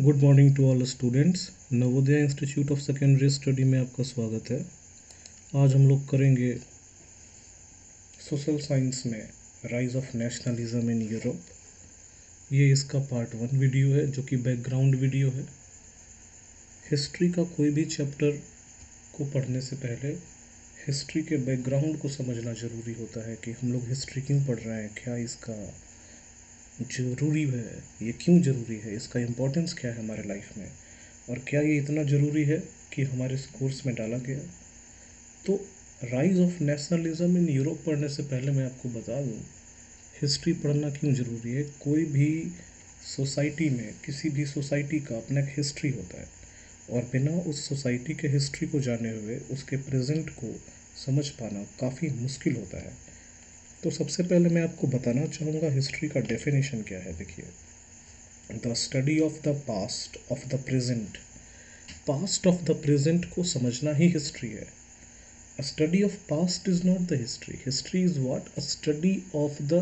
Good morning to all students. Navodaya institute of secondary study में आपका स्वागत है। आज हम लोग करेंगे सोशल साइंस में rise of nationalism in Europe. ये इसका पार्ट 1 वीडियो है जो कि बैकग्राउंड वीडियो है। हिस्ट्री का कोई भी चैप्टर को पढ़ने से पहले हिस्ट्री के बैकग्राउंड को समझना ज़रूरी होता है कि हम लोग हिस्ट्री क्यों पढ़ रहे हैं, क्या इसका ज़रूरी है, ये क्यों ज़रूरी है, इसका इम्पोर्टेंस क्या है हमारे लाइफ में, और क्या ये इतना ज़रूरी है कि हमारे इस कोर्स में डाला गया। तो rise of nationalism in Europe पढ़ने से पहले मैं आपको बता दूं हिस्ट्री पढ़ना क्यों ज़रूरी है। कोई भी सोसाइटी में, किसी भी सोसाइटी का अपना एक हिस्ट्री होता है और बिना उस सोसाइटी के हिस्ट्री को जाने हुए उसके प्रेजेंट को समझ पाना काफ़ी मुश्किल होता है। तो सबसे पहले मैं आपको बताना चाहूँगा हिस्ट्री का डेफिनेशन क्या है। देखिए, the study of the past of the present. Past of the present को समझना ही हिस्ट्री है। अ study of past is not the history. History is what? A study of the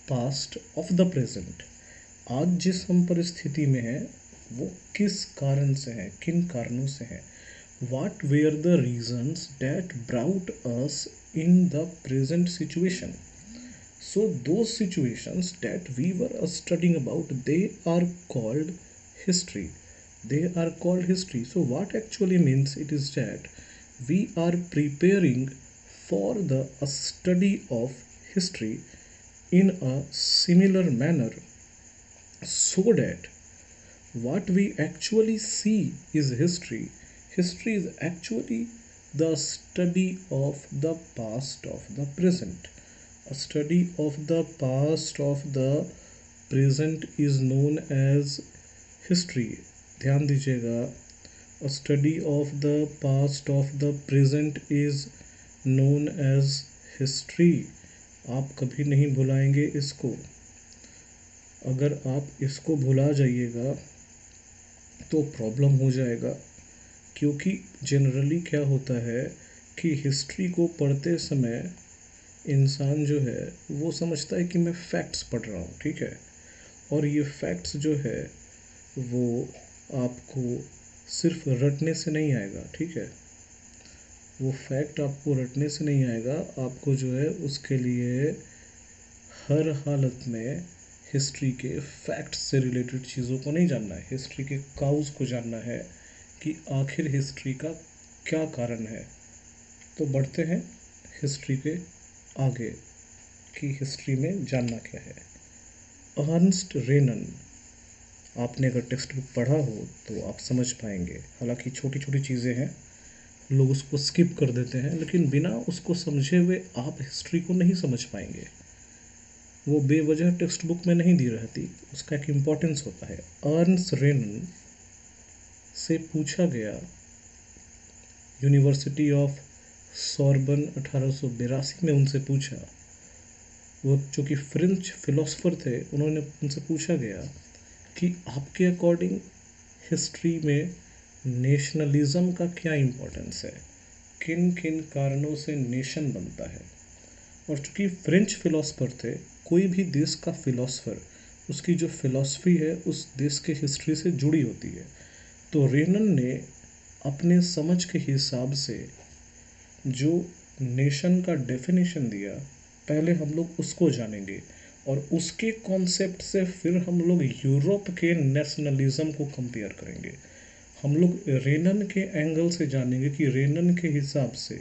past of the present. आज जिस हम परिस्थिति में हैं वो किस कारण से है, किन कारणों से है। What were the reasons that brought us in the present situation? So those situations that we were studying about, they are called history. They are called history. So what actually means it is that we are preparing for the study of history in a similar manner, so that what we actually see is history. History is actually the study of the past of the present. A study of the past of the present is known as history. ध्यान दीजिएगा, a study of the past of the present is known as history. आप कभी नहीं भुलाएंगे इसको। अगर आप इसको भुला जाइएगा तो प्रॉब्लम हो जाएगा, क्योंकि जनरली क्या होता है कि हिस्ट्री को पढ़ते समय इंसान जो है वो समझता है कि मैं फैक्ट्स पढ़ रहा हूँ, ठीक है। और ये फैक्ट्स जो है वो आपको सिर्फ रटने से नहीं आएगा, ठीक है। वो फैक्ट आपको रटने से नहीं आएगा, आपको जो है उसके लिए हर हालत में हिस्ट्री के फैक्ट्स से रिलेटेड चीज़ों को नहीं जानना है, हिस्ट्री के काउज को जानना है कि आखिर हिस्ट्री का क्या कारण है। तो बढ़ते हैं हिस्ट्री के आगे कि हिस्ट्री में जानना क्या है। अर्नस्ट रेनन, आपने अगर टेक्स्ट बुक पढ़ा हो तो आप समझ पाएंगे। हालांकि छोटी छोटी चीज़ें हैं, लोग उसको स्किप कर देते हैं, लेकिन बिना उसको समझे हुए आप हिस्ट्री को नहीं समझ पाएंगे। वो बेवजह टेक्स्ट बुक में नहीं दी रहती, उसका एक इम्पोर्टेंस होता है। अर्नस्ट रेनन से पूछा गया, यूनिवर्सिटी ऑफ सॉर्बन 1882 में उनसे पूछा, वो जो कि फ्रेंच फिलोसोफर थे, उन्होंने उनसे पूछा गया कि आपके अकॉर्डिंग हिस्ट्री में नेशनलिज्म का क्या इम्पोर्टेंस है, किन किन कारणों से नेशन बनता है। और चूँकि फ्रेंच फिलोसोफर थे, कोई भी देश का फिलोसोफर उसकी जो फिलॉसफी है उस देश के हिस्ट्री से जुड़ी होती है। तो रेनन ने अपने समझ के हिसाब से जो नेशन का डेफिनेशन दिया, पहले हम लोग उसको जानेंगे और उसके कॉन्सेप्ट से फिर हम लोग यूरोप के नेशनलिज्म को कंपेयर करेंगे। हम लोग रेनन के एंगल से जानेंगे कि रेनन के हिसाब से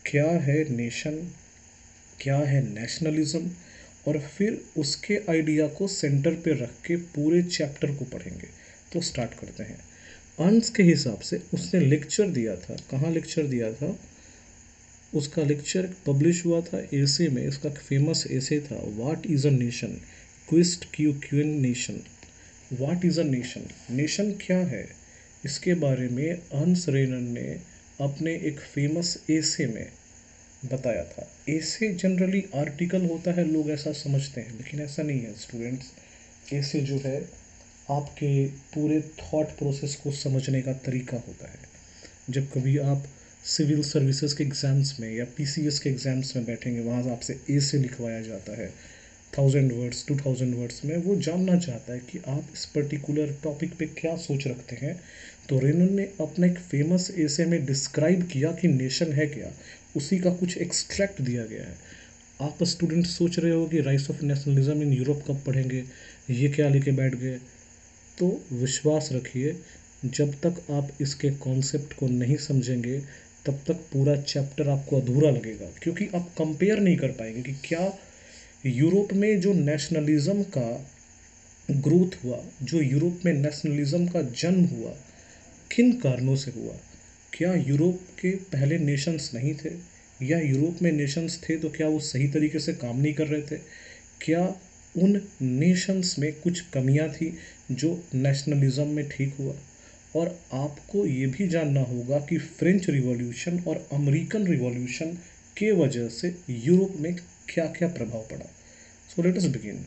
क्या है नेशन, क्या है नेशनलिज्म, और फिर उसके आइडिया को सेंटर पे रख के पूरे चैप्टर को पढ़ेंगे। तो स्टार्ट करते हैं। अर्न्स के हिसाब से उसने लेक्चर दिया था, कहाँ लेक्चर दिया था, उसका लेक्चर पब्लिश हुआ था एसे में। इसका फेमस एसे था, व्हाट इज़ अ नेशन, क्विस्ट क्यू nation. What is a nation, nation क्या है, इसके बारे में अर्न्स रेनन ने अपने एक फेमस एसे में बताया था। एसे जनरली आर्टिकल होता है, लोग ऐसा समझते हैं, लेकिन ऐसा नहीं है स्टूडेंट्स। एसे जो है आपके पूरे थॉट प्रोसेस को समझने का तरीका होता है। जब कभी आप सिविल सर्विसेज के एग्ज़ाम्स में या पीसीएस के एग्ज़ाम्स में बैठेंगे, वहाँ आपसे ए से लिखवाया जाता है, 1000 वर्ड्स 2000 वर्ड्स में वो जानना चाहता है कि आप इस पर्टिकुलर टॉपिक पे क्या सोच रखते हैं। तो रेनन ने अपना एक फेमस एसे में डिस्क्राइब किया कि नेशन है क्या, उसी का कुछ एक्सट्रैक्ट दिया गया है। आप स्टूडेंट सोच रहे हो कि rise of nationalism in Europe कब पढ़ेंगे, ये क्या लेके बैठ गए। तो विश्वास रखिए, जब तक आप इसके कॉन्सेप्ट को नहीं समझेंगे तब तक पूरा चैप्टर आपको अधूरा लगेगा, क्योंकि आप कंपेयर नहीं कर पाएंगे कि क्या यूरोप में जो नेशनलिज्म का ग्रोथ हुआ, जो यूरोप में नेशनलिज्म का जन्म हुआ, किन कारणों से हुआ। क्या यूरोप के पहले नेशंस नहीं थे, या यूरोप में नेशंस थे तो क्या वो सही तरीके से काम नहीं कर रहे थे। क्या उन नेशंस में कुछ कमियां थी जो नेशनलिज्म में ठीक हुआ। और आपको ये भी जानना होगा कि फ्रेंच रिवॉल्यूशन और अमेरिकन रिवॉल्यूशन के वजह से यूरोप में क्या क्या प्रभाव पड़ा। So let us begin.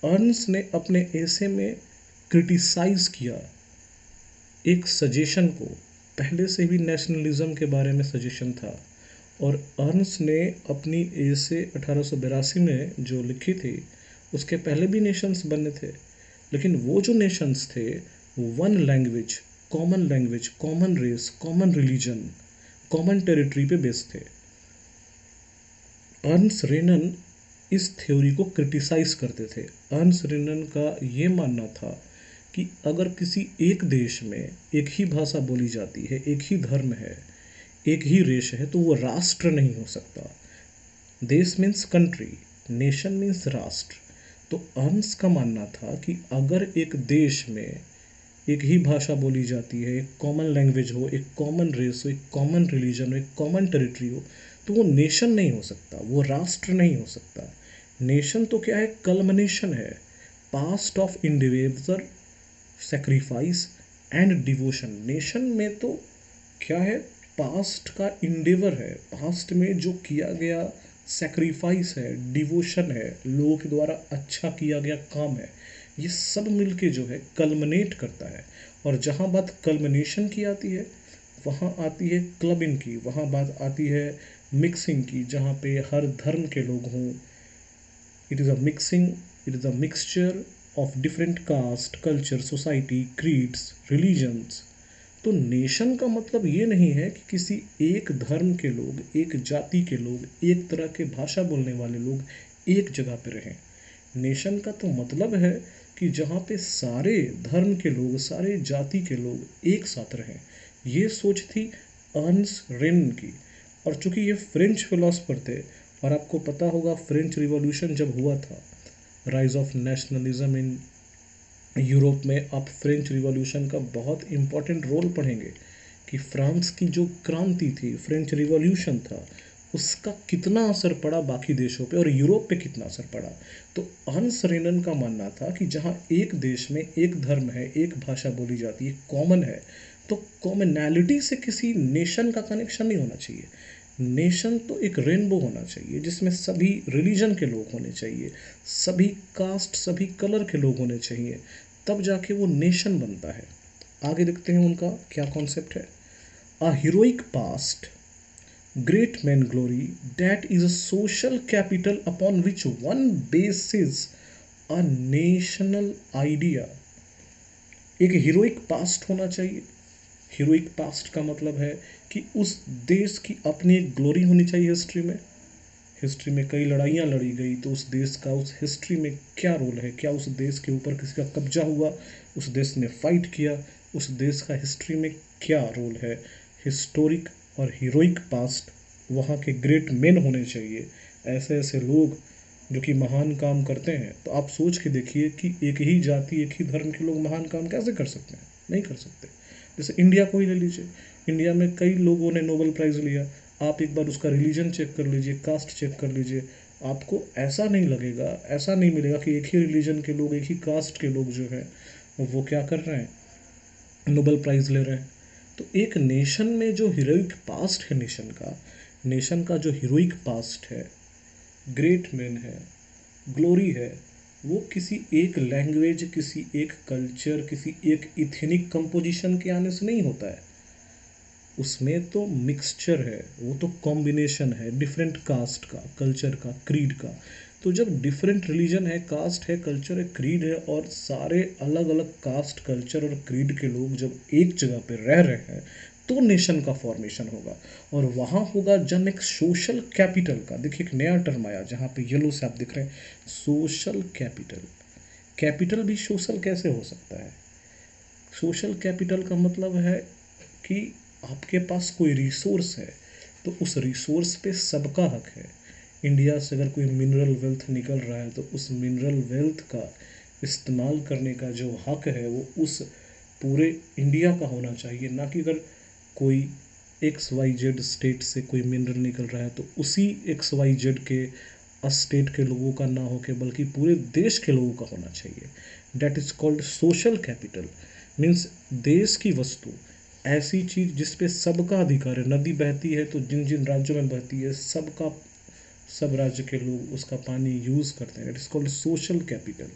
Earns ने अपने एसे में क्रिटिसाइज किया एक सजेशन को, पहले से भी नेशनलिज्म के बारे में सजेशन था, और अर्न्स ने अपनी एसे 1882 में जो लिखी थी उसके पहले भी नेशंस बने थे, लेकिन वो जो नेशंस थे one language, common race, common religion, common territory पे बेस्ड थे। अर्न्स रेनन इस थ्योरी को क्रिटिसाइज करते थे। अर्न्स रेनन का ये मानना था कि अगर किसी एक देश में एक ही भाषा बोली जाती है, एक ही धर्म है, एक ही रेश है, तो वो राष्ट्र नहीं हो सकता। देश मीन्स कंट्री, नेशन मीन्स राष्ट्र। तो अर्न्स का मानना था कि अगर एक देश में एक ही भाषा बोली जाती है, एक कॉमन लैंग्वेज हो, एक कॉमन रेस हो, एक कॉमन रिलीजन हो, एक कॉमन टेरिटरी हो, तो वो नेशन नहीं हो सकता, वो राष्ट्र नहीं हो सकता। नेशन तो क्या है, कल्मिनेशन है, past of individual sacrifice and devotion. Nation में तो क्या है, पास्ट का इंडेवर है, पास्ट में जो किया गया सेक्रीफाइस है, डिवोशन है, लोगों के द्वारा अच्छा किया गया काम है, ये सब मिलके जो है कल्मिनेट करता है। और जहाँ बात कल्मिनेशन की आती है वहाँ आती है क्लबिंग की, वहाँ बात आती है मिक्सिंग की, जहाँ पे हर धर्म के लोग हों। It is a mixing, it is a mixture of different caste, culture, society, creeds, religions. तो नेशन का मतलब ये नहीं है कि किसी एक धर्म के लोग, एक जाति के लोग, एक तरह के भाषा बोलने वाले लोग एक जगह पे रहें। नेशन का तो मतलब है कि जहाँ पे सारे धर्म के लोग, सारे जाति के लोग एक साथ रहें। ये सोच थी अर्न्स रेनन की। और चूंकि ये फ्रेंच फिलोसफर थे, और आपको पता होगा फ्रेंच रिवॉल्यूशन जब हुआ था, rise of nationalism in Europe में, आप फ्रेंच रिवॉल्यूशन का बहुत इम्पोर्टेंट रोल पढ़ेंगे कि फ्रांस की जो क्रांति थी, फ्रेंच रिवॉल्यूशन था, उसका कितना असर पड़ा बाकी देशों पे और यूरोप पे कितना असर पड़ा। तो हंस रेनन का मानना था कि जहाँ एक देश में एक धर्म है, एक भाषा बोली जाती है, कॉमन है, तो कॉमनैलिटी से किसी नेशन का कनेक्शन नहीं होना चाहिए। नेशन तो एक रेनबो होना चाहिए जिसमें सभी रिलीजन के लोग होने चाहिए, सभी कास्ट, सभी कलर के लोग होने चाहिए, तब जाके वो नेशन बनता है। आगे देखते हैं उनका क्या कॉन्सेप्ट है। A heroic past, great man glory, that is a social capital upon which one basis a national idea. एक हीरोइक पास्ट होना चाहिए। हीरोइक पास्ट का मतलब है कि उस देश की अपनी एक ग्लोरी होनी चाहिए हिस्ट्री में। हिस्ट्री में कई लड़ाइयाँ लड़ी गई, तो उस देश का उस हिस्ट्री में क्या रोल है, क्या उस देश के ऊपर किसी का कब्जा हुआ, उस देश ने फाइट किया, उस देश का हिस्ट्री में क्या रोल है। हिस्टोरिक और हीरोइक पास्ट, वहाँ के ग्रेट मेन होने चाहिए, ऐसे ऐसे लोग जो कि महान काम करते हैं। तो आप सोच के देखिए कि एक ही जाति, एक ही धर्म के लोग महान काम कैसे कर सकते हैं, नहीं कर सकते। जैसे इंडिया को ही ले लीजिए, इंडिया में कई लोगों ने नोबेल प्राइज़ लिया, आप एक बार उसका रिलीजन चेक कर लीजिए, कास्ट चेक कर लीजिए, आपको ऐसा नहीं लगेगा, ऐसा नहीं मिलेगा कि एक ही रिलीजन के लोग, एक ही कास्ट के लोग जो हैं वो क्या कर रहे हैं, नोबेल प्राइज़ ले रहे हैं। तो एक नेशन में जो हीरोइक पास्ट है, नेशन का जो हीरोइक पास्ट है, ग्रेट मैन है, ग्लोरी है, वो किसी एक लैंग्वेज, किसी एक कल्चर, किसी एक इथनिक कंपोजिशन के आने से नहीं होता है। उसमें तो मिक्सचर है, वो तो कॉम्बिनेशन है डिफरेंट कास्ट का, कल्चर का, क्रीड का। तो जब डिफरेंट रिलीजन है, कास्ट है, कल्चर है, क्रीड है, और सारे अलग अलग कास्ट, कल्चर और क्रीड के लोग जब एक जगह पे रह रहे हैं, तो नेशन का फॉर्मेशन होगा। और वहाँ होगा जब एक सोशल कैपिटल का, देखिए एक नया टर्म आया जहाँ पे येलो से आप दिख रहे हैं, सोशल कैपिटल। कैपिटल भी सोशल कैसे हो सकता है? सोशल कैपिटल का मतलब है कि आपके पास कोई रिसोर्स है, तो उस रिसोर्स पे सबका हक है। इंडिया से अगर कोई मिनरल वेल्थ निकल रहा है, तो उस मिनरल वेल्थ का इस्तेमाल करने का जो हक है वो उस पूरे इंडिया का होना चाहिए। ना कि अगर कोई XYZ स्टेट से कोई मिनरल निकल रहा है तो उसी XYZ के स्टेट के लोगों का ना हो के, बल्कि पूरे देश के लोगों का होना चाहिए। That is called social capital. Means देश की वस्तु, ऐसी चीज़ जिस पे सबका अधिकार है। नदी बहती है तो जिन जिन राज्यों में बहती है, सबका, सब राज्य के लोग उसका पानी यूज़ करते हैं। That is called social capital.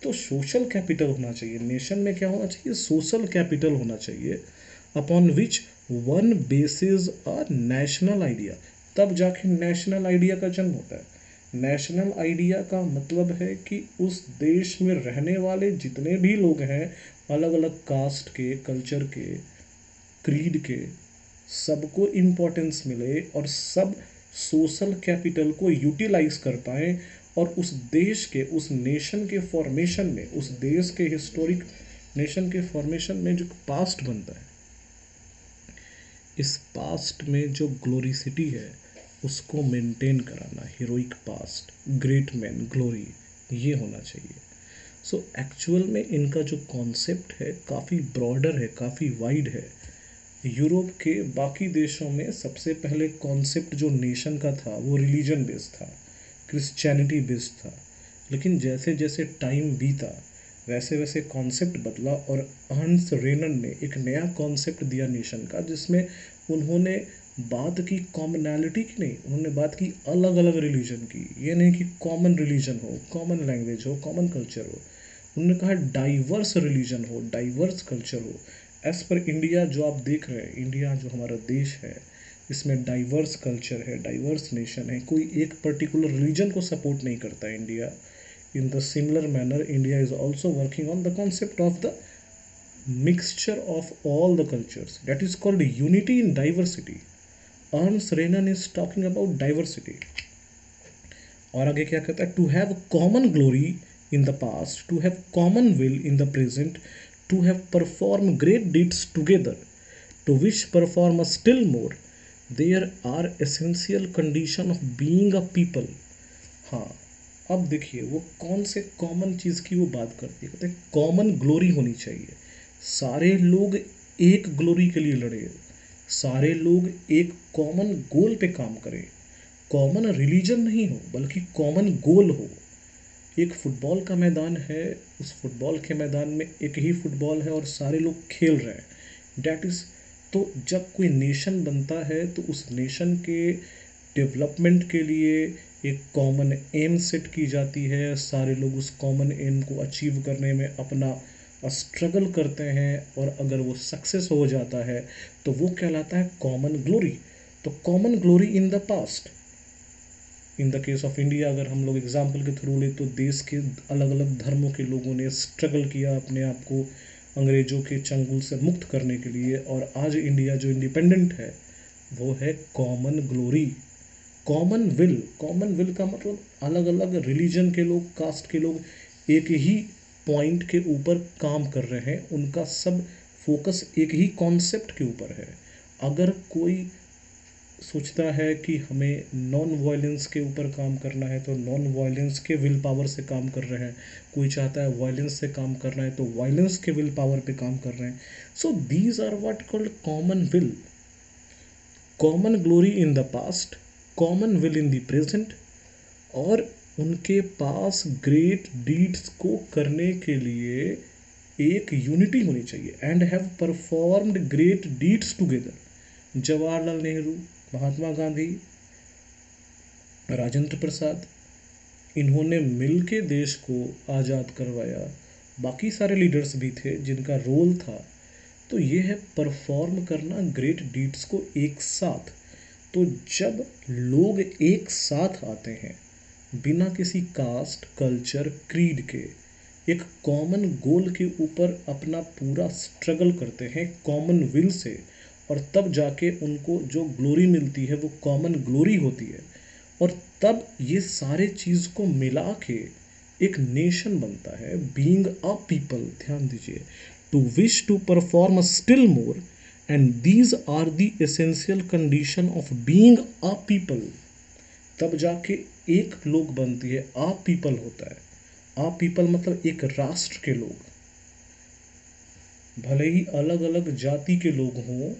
तो सोशल कैपिटल होना चाहिए नेशन में। क्या होना चाहिए? सोशल कैपिटल होना चाहिए, upon which one basis a national idea. तब जाके नेशनल आइडिया का जन्म होता है। नेशनल आइडिया का मतलब है कि उस देश में रहने वाले जितने भी लोग हैं, अलग अलग कास्ट के, कल्चर के, क्रीड के, सबको इम्पोर्टेंस मिले और सब सोशल कैपिटल को यूटिलाइज कर पाएँ, और उस देश के, उस नेशन के फॉर्मेशन में, उस देश के हिस्टोरिक नेशन के फॉर्मेशन में जो पास्ट बनता है, इस पास्ट में जो ग्लोरिसिटी है उसको मेंटेन कराना, heroic past, great man, glory, ये होना चाहिए। सो एक्चुअल में इनका जो कॉन्सेप्ट है काफ़ी ब्रॉडर है, काफ़ी वाइड है। यूरोप के बाकी देशों में सबसे पहले कॉन्सेप्ट जो नेशन का था वो रिलीजन बेस्ड था, क्रिश्चियनिटी बेस्ड था। लेकिन जैसे जैसे टाइम बीता, वैसे वैसे कॉन्सेप्ट बदला, और अर्न्स्ट रेनन ने एक नया कॉन्सेप्ट दिया नेशन का, जिसमें उन्होंने बात की कॉमनैलिटी की नहीं, उन्होंने बात की अलग अलग रिलीजन की। ये नहीं कि कॉमन रिलीजन हो, कॉमन लैंग्वेज हो, कॉमन कल्चर हो। उन्होंने कहा डाइवर्स रिलीजन हो, डाइवर्स कल्चर हो। एज़ पर इंडिया जो आप देख रहे हैं, इंडिया जो हमारा देश है, इसमें डाइवर्स कल्चर है, डाइवर्स नेशन है। कोई एक पर्टिकुलर रिलीजन को सपोर्ट नहीं करता है India. In the similar manner, India is also working on the concept of the mixture of all the cultures. That is called unity in diversity. Ernst Renan is talking about diversity. और आगे क्या कहता है? To have common glory in the past, to have common will in the present, to have perform great deeds together, to wish perform a still more, there are essential condition of being a people. हाँ, अब देखिए वो कौन से common चीज़ की वो बात करती है। कहते हैं कॉमन ग्लोरी होनी चाहिए, सारे लोग एक ग्लोरी के लिए लड़े, सारे लोग एक कॉमन गोल पे काम करें। कॉमन रिलीजन नहीं हो, बल्कि कॉमन गोल हो। एक फुटबॉल का मैदान है, उस फुटबॉल के मैदान में एक ही फुटबॉल है और सारे लोग खेल रहे हैं। डैट इज़, तो जब कोई नेशन बनता है तो उस नेशन के डेवलपमेंट के लिए एक कॉमन एम सेट की जाती है। सारे लोग उस कॉमन एम को अचीव करने में अपना स्ट्रगल करते हैं, और अगर वो सक्सेस हो जाता है तो वो कहलाता है कॉमन ग्लोरी। तो common glory in the past, in the case of India अगर हम लोग एग्जाम्पल के थ्रू ले, तो देश के अलग अलग धर्मों के लोगों ने स्ट्रगल किया अपने आप को अंग्रेज़ों के चंगुल से मुक्त करने के लिए, और आज इंडिया जो इंडिपेंडेंट है वो है common glory. Common will, common will का मतलब अलग अलग रिलीजन के लोग, कास्ट के लोग एक ही पॉइंट के ऊपर काम कर रहे हैं, उनका सब फोकस एक ही कॉन्सेप्ट के ऊपर है। अगर कोई सोचता है कि हमें नॉन वायलेंस के ऊपर काम करना है तो नॉन वायलेंस के विल पावर से काम कर रहे हैं, कोई चाहता है वायलेंस से काम करना है तो वायलेंस के विल पावर पे काम कर रहे हैं। So these are what called common will, common glory in the past, common will in the present, और उनके पास ग्रेट डीड्स को करने के लिए एक यूनिटी होनी चाहिए। And have performed great deeds together. Jawaharlal Nehru, Mahatma Gandhi, Rajendra Prasad, इन्होंने मिल के देश को आज़ाद करवाया। बाकी सारे लीडर्स भी थे जिनका रोल था तो ये है परफॉर्म करना ग्रेट डीड्स को एक साथ। तो जब लोग एक साथ आते हैं बिना किसी कास्ट, कल्चर, क्रीड के, एक कॉमन गोल के ऊपर अपना पूरा स्ट्रगल करते हैं कॉमन विल से, और तब जाके उनको जो ग्लोरी मिलती है वो कॉमन ग्लोरी होती है, और तब ये सारे चीज़ को मिला के एक नेशन बनता है। बीइंग अ पीपल, ध्यान दीजिए, to wish to perform still more, and these are the essential condition of being a people. तब जाके एक लोग बनती है, आ पीपल होता है। आ पीपल मतलब एक राष्ट्र के लोग, भले ही अलग अलग जाति के लोग हों,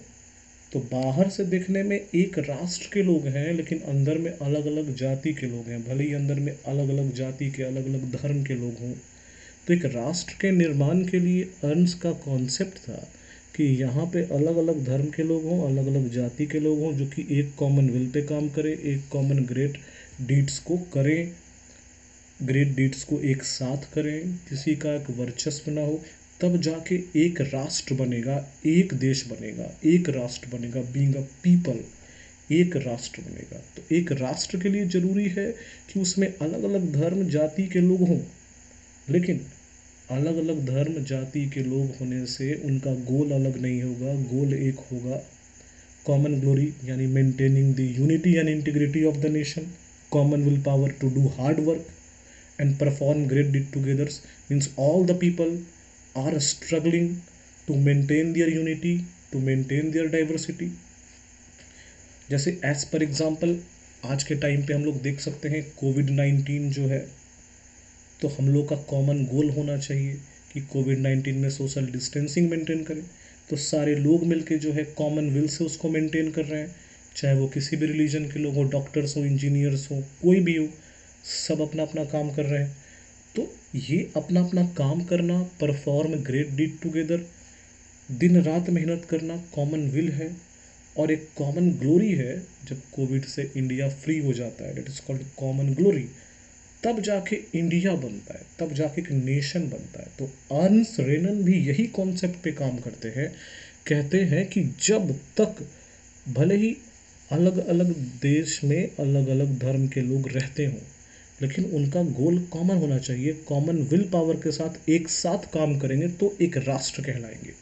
तो बाहर से देखने में एक राष्ट्र के लोग हैं, लेकिन अंदर में अलग अलग जाति के लोग हैं। भले ही अंदर में अलग अलग जाति के, अलग अलग धर्म के लोग हों। तो एक राष्ट्र के निर्माण के लिए अर्न्स का कॉन्सेप्ट था कि यहाँ पे अलग अलग धर्म के लोग हों, अलग अलग जाति के लोग हों, जो कि एक कॉमन विल पे काम करें, एक कॉमन ग्रेट डीड्स को करें, ग्रेट डीड्स को एक साथ करें, किसी का एक वर्चस्व ना हो। तब जाके एक राष्ट्र बनेगा, एक देश बनेगा, एक राष्ट्र बनेगा। बीइंग अ पीपल, एक राष्ट्र बनेगा। तो एक राष्ट्र के लिए जरूरी है कि उसमें अलग अलग धर्म जाति के लोग हों, लेकिन अलग अलग धर्म जाति के लोग होने से उनका गोल अलग नहीं होगा, गोल एक होगा, कॉमन ग्लोरी, यानी maintaining the unity and integrity of the nation, common will power to do hard work and perform great deed together, means all the people are struggling to maintain their unity, to maintain their diversity. जैसे as per example आज के time पे हम लोग देख सकते हैं कोविड-19 जो है, तो हम लोग का कॉमन गोल होना चाहिए कि कोविड-19 में सोशल डिस्टेंसिंग मेंटेन करें। तो सारे लोग मिलके जो है कॉमन विल से उसको मेंटेन कर रहे हैं, चाहे वो किसी भी रिलीजन के लोग हो, डॉक्टर्स हो, इंजीनियर्स हो, कोई भी हो, सब अपना अपना काम कर रहे हैं। तो ये अपना अपना काम करना, परफॉर्म ग्रेट डीड टुगेदर, दिन रात मेहनत करना, कॉमन विल है, और एक कॉमन ग्लोरी है। जब कोविड से इंडिया फ्री हो जाता है, that is called common glory, तब जाके इंडिया बनता है, तब जाके एक नेशन बनता है। तो अर्न्स रेनन भी यही कॉन्सेप्ट पे काम करते हैं, कहते हैं कि जब तक भले ही अलग अलग देश में अलग अलग धर्म के लोग रहते हों, लेकिन उनका गोल कॉमन होना चाहिए, कॉमन विल पावर के साथ एक साथ काम करेंगे तो एक राष्ट्र कहलाएंगे,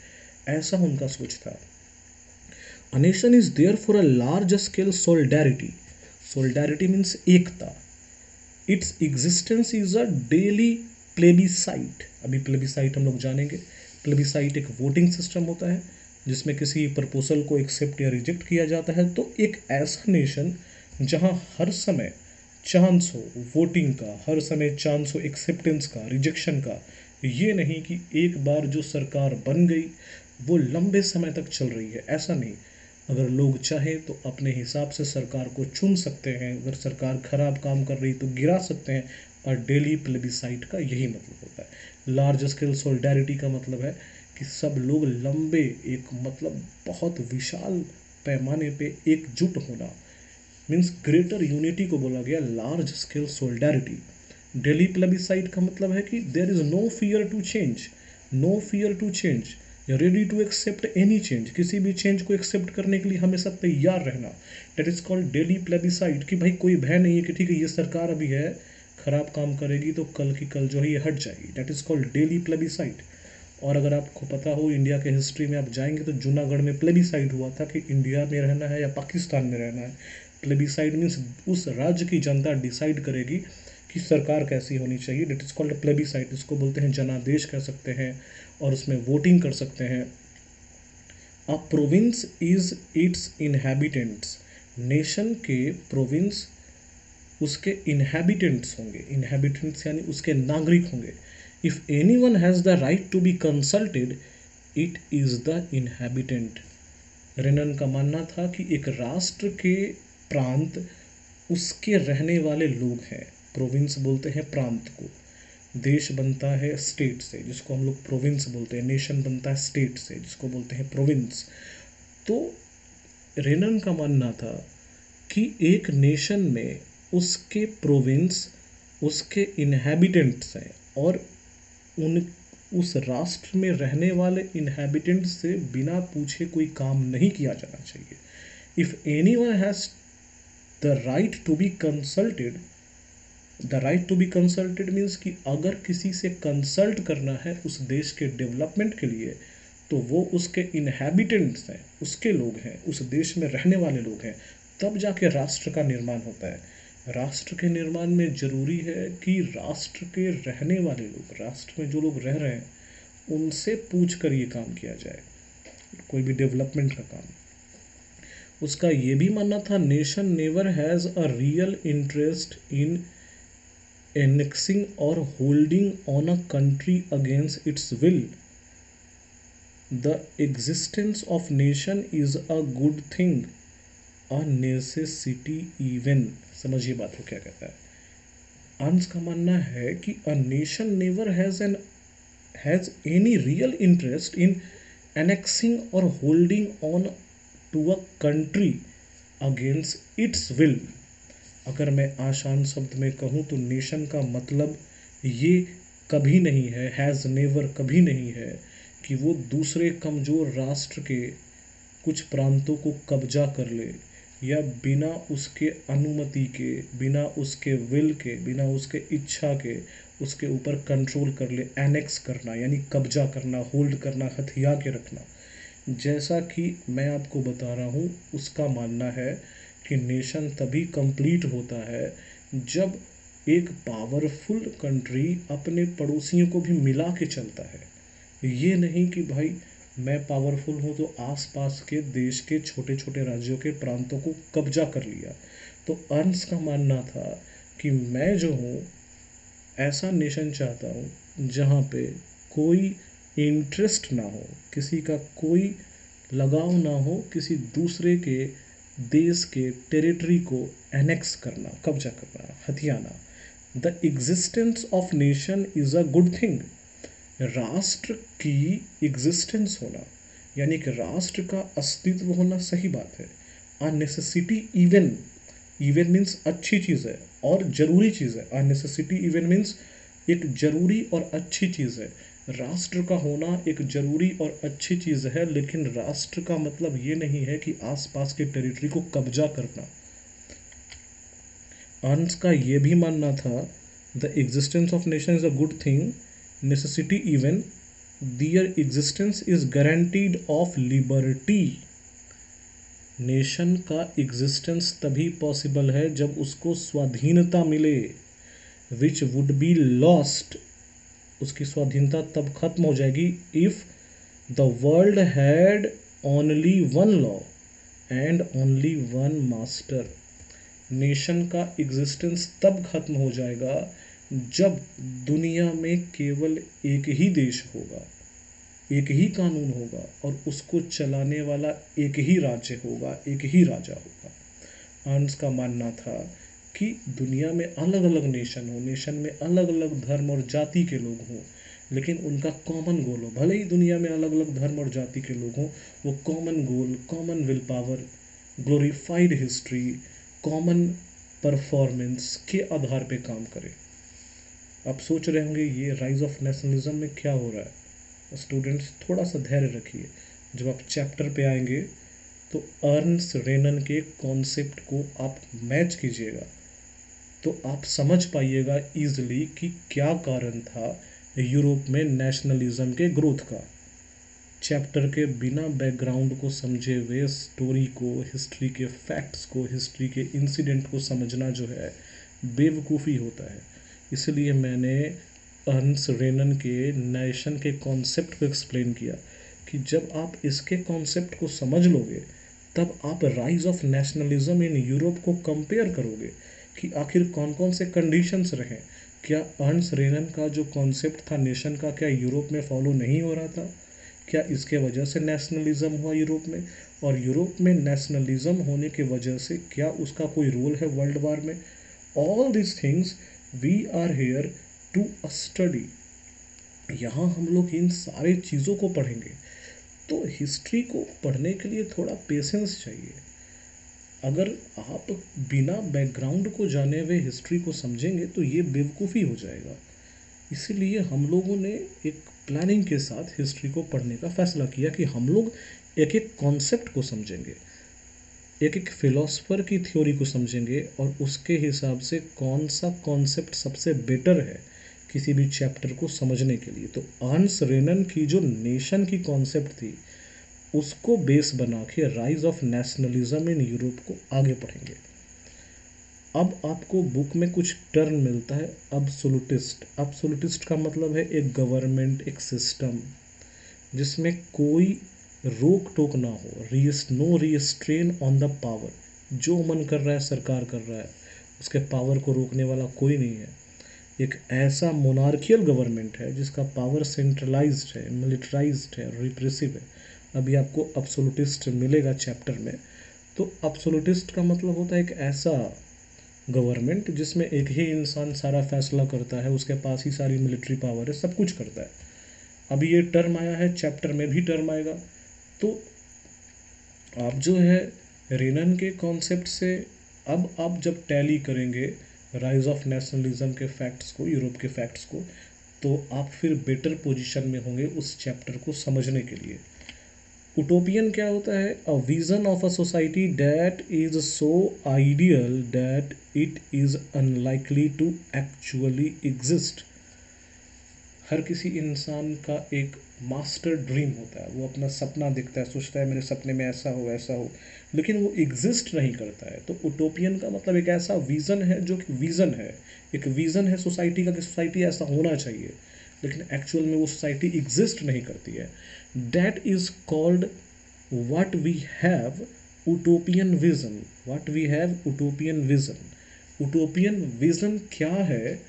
ऐसा उनका सोच था। A nation is there for a large scale solidarity, solidarity means एकता। Its existence is a daily plebiscite. अभी प्लेबिसाइट हम लोग जानेंगे। प्लेबिसाइट एक वोटिंग सिस्टम होता है जिसमें किसी प्रपोजल को एक्सेप्ट या रिजेक्ट किया जाता है। तो एक ऐसा नेशन जहां हर समय चांस हो वोटिंग का, हर समय चांस हो एक्सेप्टेंस का, रिजेक्शन का, ये नहीं कि एक बार जो सरकार बन गई वो लंबे समय तक चल रही है, ऐसा नहीं। अगर लोग चाहें तो अपने हिसाब से सरकार को चुन सकते हैं, अगर सरकार खराब काम कर रही तो गिरा सकते हैं। और डेली प्लेबिसाइट का यही मतलब होता है। लार्ज स्केल सोलिडारिटी का मतलब है कि सब लोग लंबे, एक मतलब बहुत विशाल पैमाने पे एकजुट होना, मीन्स ग्रेटर यूनिटी को बोला गया large scale solidarity. Daily plebiscite का मतलब है कि there is no fear to change, no fear to change, ready to accept any change, किसी भी चेंज को एक्सेप्ट करने के लिए हमेशा तैयार रहना। That is called daily plebiscite, कि भाई कोई भय नहीं है कि ठीक है ये सरकार अभी है, खराब काम करेगी तो कल की कल जो है ये हट जाएगी। That is called daily plebiscite. और अगर आपको पता हो इंडिया के हिस्ट्री में आप जाएंगे तो जूनागढ़ में प्लेबिसाइट हुआ था कि इंडिया में रहना है या पाकिस्तान में रहना है। प्लेबिसाइट मीन्स उस राज्य की जनता डिसाइड करेगी कि सरकार कैसी होनी चाहिए। डेट इज़ कॉल्ड प्लेबिसाइट, इसको बोलते हैं जनादेश कह सकते हैं, और उसमें वोटिंग कर सकते हैं। A province is its inhabitants, nation के प्रोविंस उसके इनहैबिटेंट्स होंगे, इनहैबिटेंट्स यानी उसके नागरिक होंगे। If any one has the right to be consulted it is the inhabitant. Renan का मानना था कि एक राष्ट्र के प्रांत उसके रहने वाले लोग हैं। प्रोविंस बोलते हैं प्रांत को, देश बनता है स्टेट से जिसको हम लोग प्रोविंस बोलते हैं, नेशन बनता है स्टेट से जिसको बोलते हैं प्रोविंस। तो रेनन का मानना था कि एक नेशन में उसके प्रोविंस उसके इनहैबिटेंट्स हैं, और उन उस राष्ट्र में रहने वाले इनहेबिटेंट से बिना पूछे कोई काम नहीं किया जाना चाहिए. If anyone has the right to be consulted, the right to be consulted means कि अगर किसी से कंसल्ट करना है उस देश के डेवलपमेंट के लिए, तो वो उसके इनहेबिटेंट्स हैं, उसके लोग हैं, उस देश में रहने वाले लोग हैं, तब जाके राष्ट्र का निर्माण होता है. राष्ट्र के निर्माण में ज़रूरी है कि राष्ट्र के रहने वाले लोग, राष्ट्र में जो लोग रह रहे हैं, उनसे पूछ कर ये काम किया जाए, कोई भी डेवलपमेंट का काम. उसका ये भी मानना था, nation never has a real interest in annexing or holding on a country against its will. The existence of nation is a good thing, a necessity even. समझिए बात को क्या कहता है. अंश का मानना है कि a nation never has any real interest in annexing or holding on to a country against its will. अगर मैं आसान शब्द में कहूँ तो नेशन का मतलब ये कभी नहीं है, हैज़ नेवर कभी नहीं है कि वो दूसरे कमज़ोर राष्ट्र के कुछ प्रांतों को कब्जा कर ले, या बिना उसके अनुमति के, बिना उसके विल के, बिना उसके इच्छा के उसके ऊपर कंट्रोल कर ले. एनेक्स करना यानी कब्जा करना, होल्ड करना, हथिया के रखना. जैसा कि मैं आपको बता रहा हूँ, उसका मानना है कि नेशन तभी कंप्लीट होता है जब एक पावरफुल कंट्री अपने पड़ोसियों को भी मिला के चलता है. ये नहीं कि भाई मैं पावरफुल हूँ तो आसपास के देश के छोटे छोटे राज्यों के प्रांतों को कब्जा कर लिया. तो अर्न्स का मानना था कि मैं जो हूँ ऐसा नेशन चाहता हूँ जहाँ पे कोई इंटरेस्ट ना हो, किसी का कोई लगाव ना हो किसी दूसरे के देश के टेरिटरी को एनेक्स करना, कब्जा करना, हथियाना. The existence of nation is a good thing. राष्ट्र की एग्जिस्टेंस होना यानी कि राष्ट्र का अस्तित्व होना सही बात है. A necessity even, even means अच्छी चीज़ है और ज़रूरी चीज़ है. अ नेसेसिटी इवन मीन्स एक ज़रूरी और अच्छी चीज़ है. राष्ट्र का होना एक ज़रूरी और अच्छी चीज़ है, लेकिन राष्ट्र का मतलब ये नहीं है कि आसपास के टेरिटरी को कब्जा करना. अर्न्स का ये भी मानना था, the existence of nation is a good thing, necessity even, their existence is guaranteed of liberty. Nation का एग्जिस्टेंस तभी पॉसिबल है जब उसको स्वाधीनता मिले, विच वुड बी लॉस्ट. उसकी स्वाधीनता तब खत्म हो जाएगी if the world had only one law and only one master. Nation का एग्जिस्टेंस तब खत्म हो जाएगा जब दुनिया में केवल एक ही देश होगा, एक ही कानून होगा और उसको चलाने वाला एक ही राज्य होगा, एक ही राजा होगा. अर्न्स का मानना था कि दुनिया में अलग अलग नेशन हो, नेशन में अलग अलग धर्म और जाति के लोग हों, लेकिन उनका कॉमन गोल हो. भले ही दुनिया में अलग अलग धर्म और जाति के लोग हों, वो common goal, common will power, glorified history, common performance के आधार पे काम करें. आप सोच रहे होंगे ये राइज ऑफ नेशनलिज्म में क्या हो रहा है. स्टूडेंट्स थोड़ा सा धैर्य रखिए, जब आप चैप्टर पे आएंगे तो अर्न्स रेनन के कॉन्सेप्ट को आप मैच कीजिएगा तो आप समझ पाइएगा ईजिली कि क्या कारण था यूरोप में नेशनलिज्म के ग्रोथ का. चैप्टर के बिना बैकग्राउंड को समझे हुए स्टोरी को, हिस्ट्री के फैक्ट्स को, हिस्ट्री के इंसिडेंट को समझना जो है बेवकूफ़ी होता है. इसलिए मैंने अर्न्स रेनन के नेशन के कॉन्सेप्ट को एक्सप्लेन किया कि जब आप इसके कॉन्सेप्ट को समझ लोगे तब आप rise of nationalism in Europe को कंपेयर करोगे कि आखिर कौन कौन से कंडीशंस रहे. क्या अर्न्स रेनन का जो कॉन्सेप्ट था नेशन का, क्या यूरोप में फॉलो नहीं हो रहा था? क्या इसके वजह से नेशनलिज्म हुआ यूरोप में? और यूरोप में नेशनलिज्म होने के वजह से क्या उसका कोई रोल है वर्ल्ड वार में? All this things we are here to study. यहाँ हम लोग इन सारे चीज़ों को पढ़ेंगे. तो हिस्ट्री को पढ़ने के लिए थोड़ा पेशेंस चाहिए. अगर आप बिना बैकग्राउंड को जाने हुए हिस्ट्री को समझेंगे तो ये बेवकूफ़ी हो जाएगा. इसीलिए हम लोगों ने एक प्लानिंग के साथ हिस्ट्री को पढ़ने का फैसला किया कि हम लोग एक एक कॉन्सेप्ट को समझेंगे, एक एक फिलोसफर की थ्योरी को समझेंगे और उसके हिसाब से कौन सा कॉन्सेप्ट सबसे बेटर है किसी भी चैप्टर को समझने के लिए। तो अर्न्स्ट रेनन की जो नेशन की कॉन्सेप्ट थी उसको बेस बना के rise of nationalism in Europe को आगे पढ़ेंगे। अब आपको बुक में कुछ टर्म मिलता है, अब्सोल्यूटिस्ट। अब्सोल्यूटिस्ट का मतलब है एक गवर्नमेंट, एक सिस्टम जिसमें कोई रोक टोक ना हो, no restrain on the power. जो मन कर रहा है सरकार कर रहा है, उसके पावर को रोकने वाला कोई नहीं है। एक ऐसा मोनार्कियल गवर्नमेंट है जिसका पावर सेंट्रलाइज्ड है, मिलिटराइज्ड है, रिप्रेसिव है। अभी आपको अब्सोल्यूटिस्ट मिलेगा चैप्टर में। तो अब्सोल्यूटिस्ट का मतलब होता है एक ऐसा गवर्नमेंट जिसमें एक ही इंसान सारा फैसला करता है, उसके पास ही सारी मिलिट्री पावर है, सब कुछ करता है। अभी ये टर्म आया है, चैप्टर में भी टर्म आएगा। तो आप जो है रेनन के कॉन्सेप्ट से अब आप जब टैली करेंगे राइज ऑफ नेशनलिज्म के फैक्ट्स को, यूरोप के फैक्ट्स को, तो आप फिर बेटर पोजीशन में होंगे उस चैप्टर को समझने के लिए। उटोपियन क्या होता है? A vision of a society that is so ideal that it is unlikely to actually exist. हर किसी इंसान का एक मास्टर ड्रीम होता है, वो अपना सपना देखता है, सोचता है मेरे सपने में ऐसा हो ऐसा हो, लेकिन वो एग्जिस्ट नहीं करता है। तो उटोपियन का मतलब एक ऐसा विज़न है जो कि विज़न है, एक विज़न है सोसाइटी का कि सोसाइटी ऐसा होना चाहिए, लेकिन एक्चुअल में वो सोसाइटी एग्जिस्ट नहीं करती है। That is called what we have utopian vision. What we have utopian vision. Utopian vision क्या है?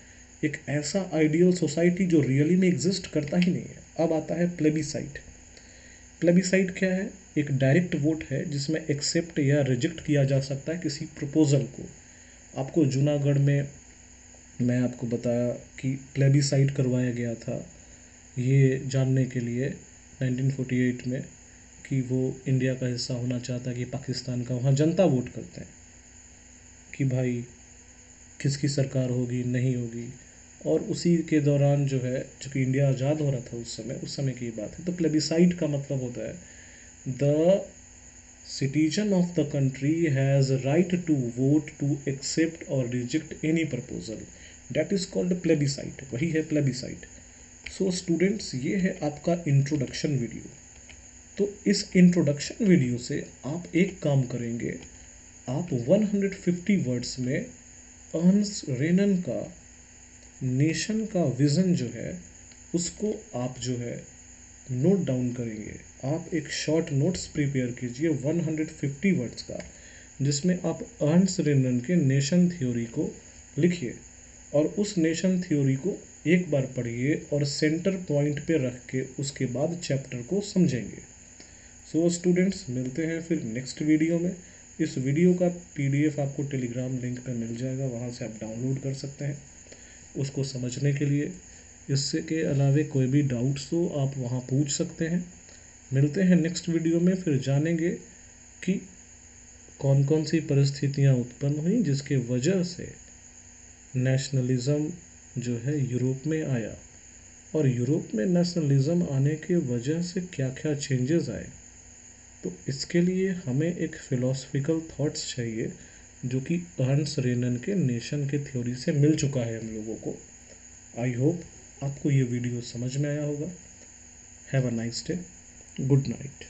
एक ऐसा आइडियल सोसाइटी जो रियली में एग्जिस्ट करता ही नहीं है। अब आता है प्लेबिसाइट। प्लेबिसाइट क्या है? एक डायरेक्ट वोट है जिसमें एक्सेप्ट या रिजेक्ट किया जा सकता है किसी प्रपोजल को। आपको जूनागढ़ में मैं आपको बताया कि प्लेबिसाइट करवाया गया था ये जानने के लिए 1948 में कि वो इंडिया का हिस्सा होना चाहता है कि पाकिस्तान का। वहाँ जनता वोट करते हैं कि भाई किसकी सरकार होगी, नहीं होगी। और उसी के दौरान जो है, चूँकि इंडिया आज़ाद हो रहा था उस समय की बात है। तो प्लेबिसाइट का मतलब होता है the citizen of the country has right to vote to accept और reject any proposal, that is called plebiscite. वही है प्लेबिसाइट। सो स्टूडेंट्स, ये है आपका इंट्रोडक्शन वीडियो। तो इस इंट्रोडक्शन वीडियो से आप एक काम करेंगे, आप 150 वर्ड्स में अर्न्स्ट रेनन का नेशन का विज़न जो है उसको आप जो है नोट डाउन करेंगे। आप एक शॉर्ट नोट्स प्रिपेयर कीजिए 150 वर्ड्स का, जिसमें आप अर्न्स्ट रेनन के नेशन थ्योरी को लिखिए और उस नेशन थ्योरी को एक बार पढ़िए और सेंटर पॉइंट पे रख के उसके बाद चैप्टर को समझेंगे। सो स्टूडेंट्स, मिलते हैं फिर नेक्स्ट वीडियो में। इस वीडियो का PDF आपको टेलीग्राम लिंक पे मिल जाएगा, वहाँ से आप डाउनलोड कर सकते हैं उसको समझने के लिए। इससे के अलावे कोई भी डाउट्स हो आप वहाँ पूछ सकते हैं। मिलते हैं नेक्स्ट वीडियो में, फिर जानेंगे कि कौन कौन सी परिस्थितियाँ उत्पन्न हुई जिसके वजह से नेशनलिज़म जो है यूरोप में आया, और यूरोप में नेशनलिज़म आने के वजह से क्या क्या चेंजेस आए। तो इसके लिए हमें एक फ़िलोसफिकल थॉट्स चाहिए जो कि अर्न्स्ट रेनन के नेशन के थ्योरी से मिल चुका है हम लोगों को। आई होप आपको ये वीडियो समझ में आया होगा। Have a nice day, good night.